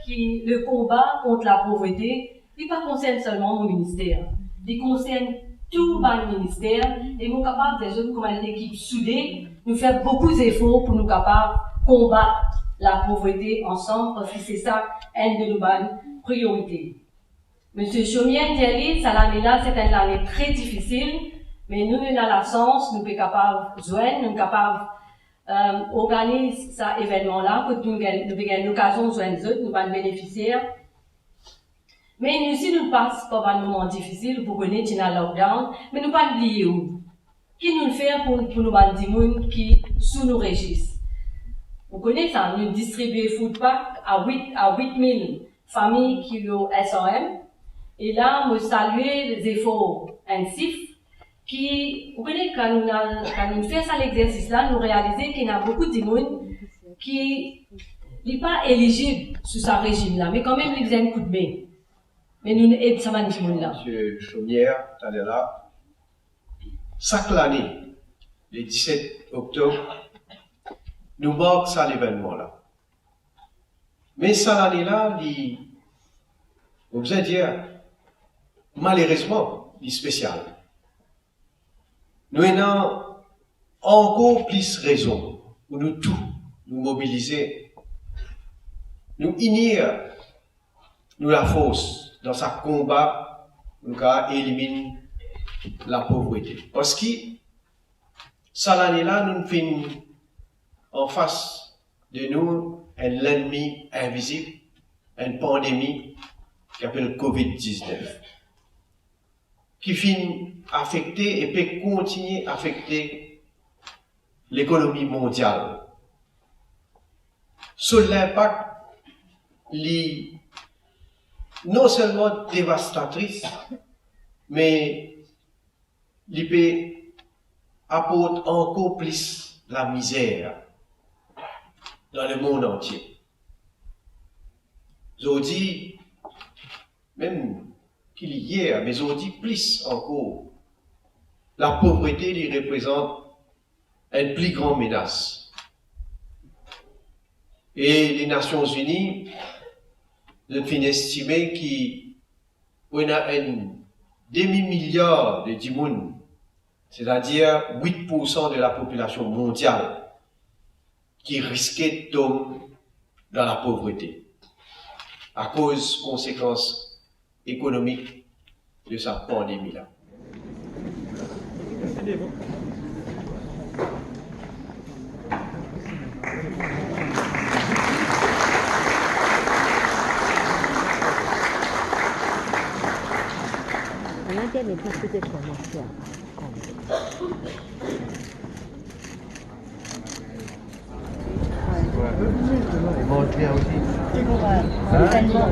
que le combat contre la pauvreté, il ne concerne pas seulement mon ministère, il concerne tout le ministère et nous sommes capables, des jeunes comme une équipe soudée, nous faire beaucoup d'efforts pour nous capables de combattre la pauvreté ensemble parce que c'est ça une de nos priorités. Monsieur Chaumier dit cette année-là, c'est une année très difficile, mais nous avons la chance, nous sommes capables de joindre, nous sommes capables d'organiser cet événement-là, que nous avons l'occasion de joindre nous sommes bénéficiaires. Mais nous aussi, nous passons par un moment difficile pour connaître le lockdown, mais nous ne pas oublier où. Qui nous le fait pour nous dire qui sous nous régissent. Vous connaissez ça, nous distribuons food pack à 8000 familles qui ont SOM. Et là, nous saluons les efforts intensifs qui, vous connaissez, quand nous faisons ça l'exercice-là, nous réalisons qu'il y a beaucoup de monde qui n'est pas éligible sur ce régime-là, mais quand même, ils ont un coup de main. Mais nous aidons ça, là. Monsieur Chaumière, tout à l'heure, chaque année, le 17 octobre, nous marquons ça l'événement-là. Mais cette année-là, vous allez dire, malheureusement, il est spécial. Nous avons encore plus raison pour nous tous, nous mobiliser, nous unir, nous la force dans ce combat, nous éliminer la pauvreté. Parce que, cette année-là, nous finissons en face de nous un ennemi invisible, une pandémie qui s'appelle COVID-19, qui finit affecter et peut continuer à affecter l'économie mondiale. Sur l'impact, non seulement dévastatrice, mais il peut apporter encore plus la misère dans le monde entier. Aujourd'hui, même qu'il y ait hier, mais aujourd'hui plus encore, la pauvreté lui représente une plus grande menace. Et les Nations Unies ont estimé qu'il y a un demi-milliard de dimoun, c'est-à-dire 8% de la population mondiale, qui risquait de tomber dans la pauvreté à cause des conséquences économiques de cette pandémie-là. Ils mangent bien aussi. Tellement.